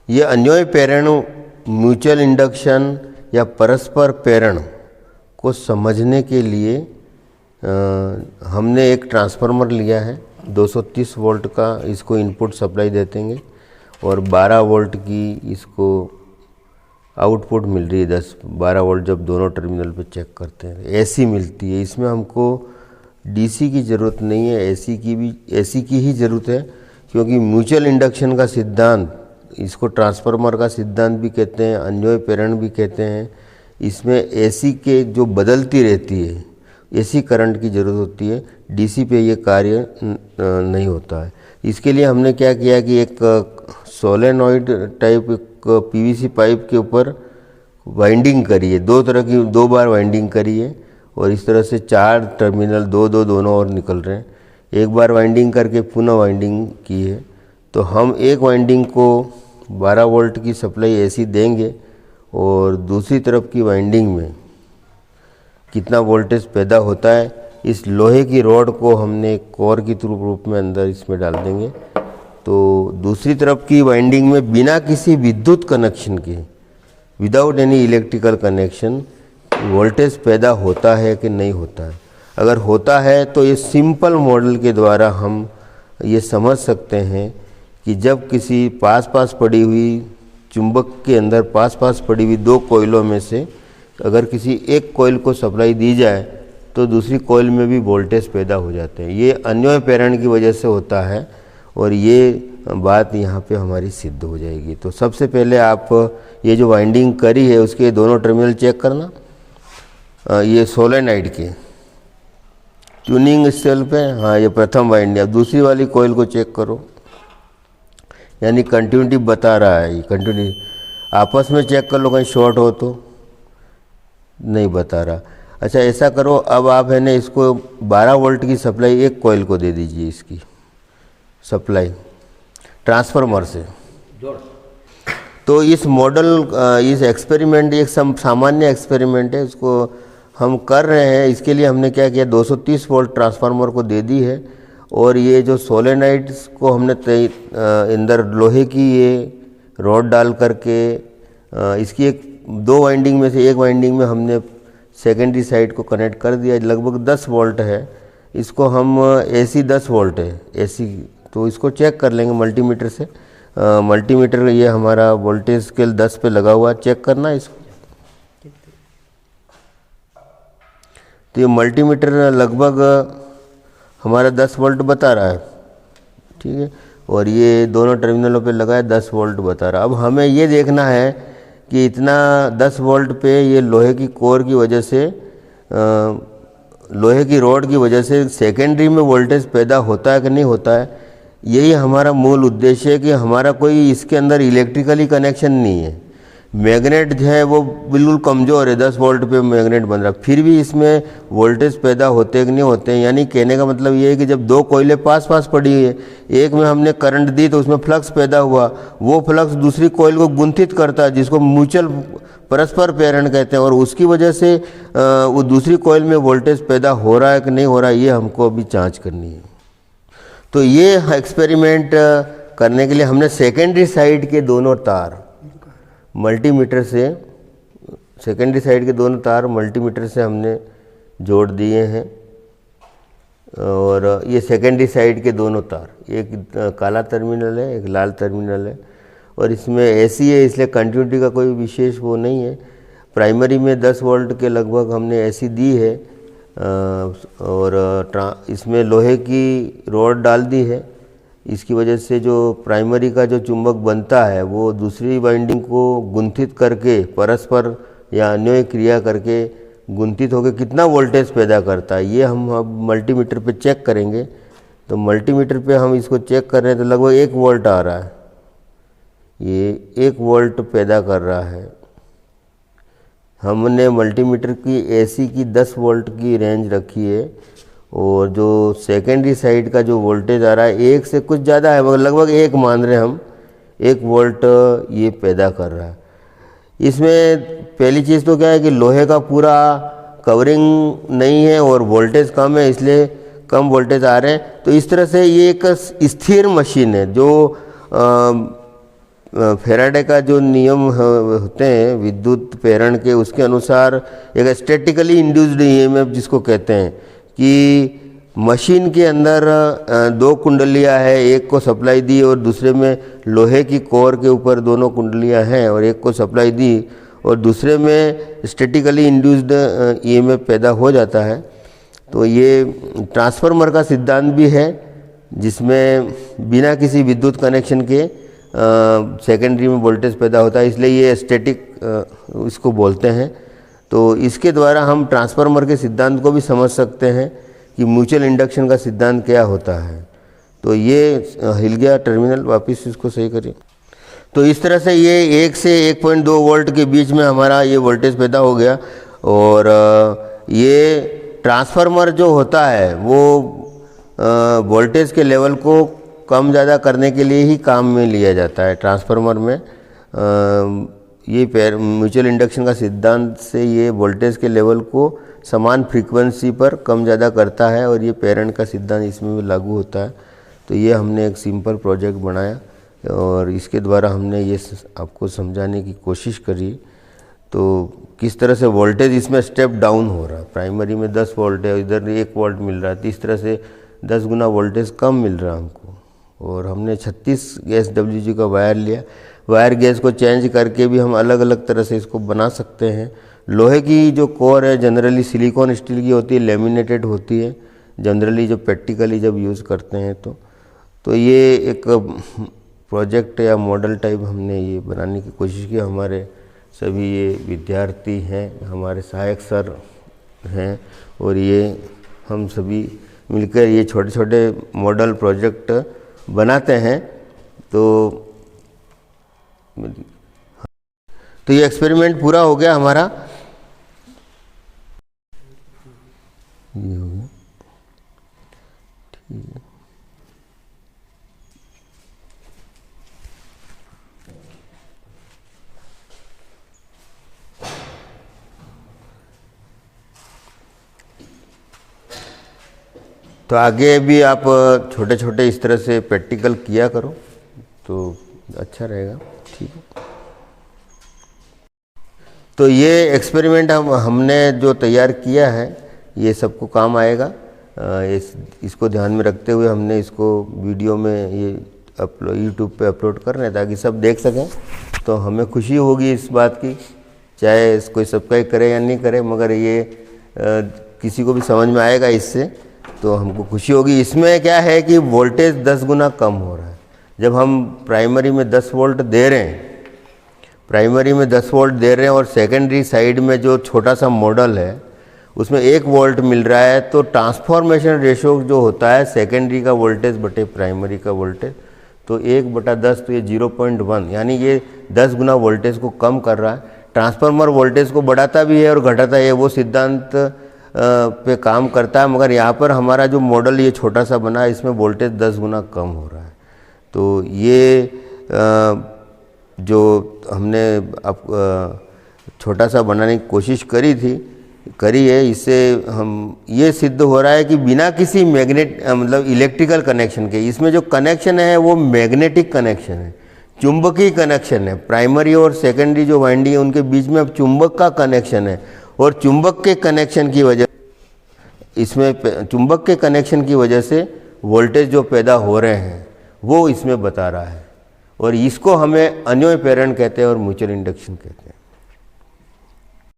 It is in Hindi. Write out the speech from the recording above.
ये अन्योन्य प्रेरण, म्यूचुअल इंडक्शन या परस्पर प्रेरण को समझने के लिए हमने एक ट्रांसफार्मर लिया है 230 वोल्ट का, इसको इनपुट सप्लाई देतेंगे और 12 वोल्ट की इसको आउटपुट मिल रही है। 10-12 वोल्ट जब दोनों टर्मिनल पे चेक करते हैं एसी मिलती है। इसमें हमको डीसी की ज़रूरत नहीं है, एसी की ही ज़रूरत है, क्योंकि म्यूचुअल इंडक्शन का सिद्धांत, इसको ट्रांसफार्मर का सिद्धांत भी कहते हैं, अन्योन्य प्रेरण भी कहते हैं। इसमें एसी के जो बदलती रहती है, एसी करंट की ज़रूरत होती है, डीसी पे ये कार्य नहीं होता है। इसके लिए हमने क्या किया कि एक सोलेनॉइड टाइप पीवीसी पाइप के ऊपर वाइंडिंग करी है, दो बार वाइंडिंग करी है और इस तरह से 4 टर्मिनल दोनों और निकल रहे हैं। एक बार वाइंडिंग करके पुनः वाइंडिंग की है, तो हम एक वाइंडिंग को 12 वोल्ट की सप्लाई एसी देंगे और दूसरी तरफ की वाइंडिंग में कितना वोल्टेज पैदा होता है, इस लोहे की रॉड को हमने कोर की रूप में अंदर इसमें डाल देंगे। तो दूसरी तरफ की वाइंडिंग में बिना किसी विद्युत कनेक्शन के, without any electrical connection, voltage पैदा होता है कि नहीं होता है। अगर होता है तो ये सिंपल मॉडल के द्वारा हम ये समझ सकते हैं कि जब किसी पास पड़ी हुई चुंबक के अंदर पास पड़ी हुई 2 कोयलों में से अगर किसी एक कोयल को सप्लाई दी जाए तो दूसरी कोयल में भी वोल्टेज पैदा हो जाते हैं। ये अन्योन्य प्रेरण की वजह से होता है और ये बात यहाँ पे हमारी सिद्ध हो जाएगी। तो सबसे पहले आप ये जो वाइंडिंग करी है उसके दोनों टर्मिनल चेक करना। ये सोलेनॉइड के ट्यूनिंग सेल पे, हाँ ये प्रथम वाइंडिंग। अब दूसरी वाली कोयल को चेक करो, यानी कंटिन्यूटी बता रहा है। ये कंटिन्यूटी आपस में चेक कर लो, कहीं शॉर्ट हो तो नहीं बता रहा। अच्छा ऐसा करो, अब आप है ना इसको 12 वोल्ट की सप्लाई एक कोयल को दे दीजिए, इसकी सप्लाई ट्रांसफार्मर से। तो इस मॉडल, इस एक्सपेरिमेंट, एक सामान्य एक्सपेरिमेंट है, इसको हम कर रहे हैं। इसके लिए हमने क्या किया, 230 वोल्ट ट्रांसफार्मर को दे दी है और ये जो सोलेनॉइड्स को हमने अंदर लोहे की ये रॉड डाल करके इसकी 2 वाइंडिंग में से एक वाइंडिंग में हमने सेकेंडरी साइड को कनेक्ट कर दिया। लगभग 10 वोल्ट है, इसको हम एसी 10 वोल्ट है एसी, तो इसको चेक कर लेंगे मल्टीमीटर से। मल्टीमीटर ये हमारा वोल्टेज स्केल 10 पे लगा हुआ, चेक करना इसको। तो ये मल्टीमीटर लगभग हमारा 10 वोल्ट बता रहा है, ठीक है, और ये दोनों टर्मिनलों पे लगा है 10 वोल्ट बता रहा है। अब हमें ये देखना है कि इतना 10 वोल्ट पे ये लोहे की कोर की वजह से, लोहे की रॉड की वजह से सेकेंडरी में वोल्टेज पैदा होता है कि नहीं होता है। यही हमारा मूल उद्देश्य है कि हमारा कोई इसके अंदर इलेक्ट्रिकली कनेक्शन नहीं है। मैग्नेट जो है वो बिल्कुल कमज़ोर है, 10 वोल्ट पे मैग्नेट बन रहा है, फिर भी इसमें वोल्टेज पैदा होते हैं कि नहीं होते हैं। यानी कहने का मतलब ये है कि जब 2 कोयले पास पड़ी हुई है, एक में हमने करंट दी तो उसमें फ्लक्स पैदा हुआ, वो फ्लक्स दूसरी कोयल को गुंथित करता है, जिसको म्यूचुअल परस्पर प्रेरण कहते हैं, और उसकी वजह से वो दूसरी कोयल में वोल्टेज पैदा हो रहा है कि नहीं हो रहा है, ये हमको अभी जाँच करनी है। तो ये एक्सपेरिमेंट करने के लिए हमने सेकेंडरी साइड के दोनों तार मल्टीमीटर से, सेकेंडरी साइड के दोनों तार मल्टीमीटर से हमने जोड़ दिए हैं। और ये सेकेंडरी साइड के दोनों तार, एक काला टर्मिनल है, एक लाल टर्मिनल है, और इसमें एसी है, इसलिए कंटिन्यूटी का कोई विशेष वो नहीं है। प्राइमरी में 10 वोल्ट के लगभग हमने एसी दी है और इसमें लोहे की रॉड डाल दी है। इसकी वजह से जो प्राइमरी का जो चुंबक बनता है वो दूसरी वाइंडिंग को गुंथित करके, परस्पर या अन्योन्य क्रिया करके गुंथित होकर कितना वोल्टेज पैदा करता है, ये हम अब मल्टीमीटर पे चेक करेंगे। तो मल्टीमीटर पे हम इसको चेक कर रहे हैं तो लगभग 1 वोल्ट आ रहा है, ये 1 वोल्ट पैदा कर रहा है। हमने मल्टीमीटर की एसी की 10 वोल्ट की रेंज रखी है और जो सेकेंडरी साइड का जो वोल्टेज आ रहा है 1 से कुछ ज़्यादा है, मगर लगभग 1 मान रहे हम, 1 वोल्ट ये पैदा कर रहा है। इसमें पहली चीज़ तो क्या है कि लोहे का पूरा कवरिंग नहीं है और वोल्टेज कम है, इसलिए कम वोल्टेज आ रहे हैं। तो इस तरह से ये एक स्थिर मशीन है जो फेराडे का जो नियम होते हैं विद्युत प्रेरण के, उसके अनुसार एक स्टैटिकली इंड्यूस्ड ईएमएफ जिसको कहते हैं कि मशीन के अंदर दो कुंडलियां हैं, एक को सप्लाई दी और दूसरे में लोहे की कोर के ऊपर दोनों कुंडलियां हैं और एक को सप्लाई दी और दूसरे में स्टैटिकली इंड्यूस्ड ईएमएफ पैदा हो जाता है। तो ये ट्रांसफार्मर का सिद्धांत भी है जिसमें बिना किसी विद्युत कनेक्शन के सेकेंडरी में वोल्टेज पैदा होता है, इसलिए ये स्टैटिक इसको बोलते हैं। तो इसके द्वारा हम ट्रांसफार्मर के सिद्धांत को भी समझ सकते हैं कि म्यूचुअल इंडक्शन का सिद्धांत क्या होता है। तो ये हिल गया टर्मिनल, वापस इसको सही करिए। तो इस तरह से ये 1 से 1.2 वोल्ट के बीच में हमारा ये वोल्टेज पैदा हो गया और ये ट्रांसफार्मर जो होता है वो वोल्टेज के लेवल को कम ज़्यादा करने के लिए ही काम में लिया जाता है। ट्रांसफार्मर में ये म्यूचुअल इंडक्शन का सिद्धांत से ये वोल्टेज के लेवल को समान फ्रीक्वेंसी पर कम ज़्यादा करता है और ये प्रेरण का सिद्धांत इसमें भी लागू होता है। तो ये हमने एक सिंपल प्रोजेक्ट बनाया और इसके द्वारा हमने ये आपको समझाने की कोशिश करी। तो किस तरह से वोल्टेज इसमें स्टेप डाउन हो रहा है, प्राइमरी में 10 वोल्ट है, इधर 1 वोल्ट मिल रहा है, तो इस तरह से 10 गुना वोल्टेज कम मिल रहा है हमको। और हमने 36 SWG का वायर लिया, वायर गेज को चेंज करके भी हम अलग अलग तरह से इसको बना सकते हैं। लोहे की जो कोर है जनरली सिलिकॉन स्टील की होती है, लेमिनेटेड होती है जनरली जब प्रैक्टिकली जब यूज़ करते हैं। तो ये एक प्रोजेक्ट या मॉडल टाइप हमने ये बनाने की कोशिश की। हमारे सभी ये विद्यार्थी हैं, हमारे सहायक सर हैं और ये हम सभी मिलकर ये छोटे छोटे मॉडल प्रोजेक्ट बनाते हैं। तो ये एक्सपेरिमेंट पूरा हो गया हमारा। ये हो गया, ठीक है। तो आगे भी आप छोटे छोटे इस तरह से प्रैक्टिकल किया करो तो अच्छा रहेगा, ठीक है। तो ये एक्सपेरिमेंट हमने जो तैयार किया है ये सबको काम आएगा। इसको ध्यान में रखते हुए हमने इसको वीडियो में ये यूट्यूब पे अपलोड कर रहे हैं ताकि सब देख सकें। तो हमें खुशी होगी इस बात की, चाहे कोई सब्सक्राइब करे या नहीं करे, मगर ये किसी को भी समझ में आएगा इससे तो हमको खुशी होगी। इसमें क्या है कि वोल्टेज 10 गुना कम हो रहा है। जब हम प्राइमरी में 10 वोल्ट दे रहे हैं, प्राइमरी में 10 वोल्ट दे रहे हैं और सेकेंडरी साइड में जो छोटा सा मॉडल है उसमें 1 वोल्ट मिल रहा है, तो ट्रांसफॉर्मेशन रेशो जो होता है सेकेंडरी का वोल्टेज बटे प्राइमरी का वोल्टेज, तो 1/10, तो ये 0.1, यानी ये 10 गुना वोल्टेज को कम कर रहा है। ट्रांसफार्मर वोल्टेज को बढ़ाता भी है और घटाता है, वो सिद्धांत पे काम करता है, मगर यहाँ पर हमारा जो मॉडल ये छोटा सा बना है इसमें वोल्टेज 10 गुना कम हो रहा है। तो ये जो हमने अब छोटा सा बनाने की कोशिश करी है, इससे हम ये सिद्ध हो रहा है कि बिना किसी मतलब इलेक्ट्रिकल कनेक्शन के, इसमें जो कनेक्शन है वो मैग्नेटिक कनेक्शन है, चुंबकीय कनेक्शन है। प्राइमरी और सेकेंडरी जो वाइंडिंग है उनके बीच में अब चुंबक का कनेक्शन है और चुंबक के कनेक्शन की वजह से वोल्टेज जो पैदा हो रहे हैं वो इसमें बता रहा है और इसको हमें अन्योन्य प्रेरण कहते हैं और म्यूचुअल इंडक्शन कहते हैं।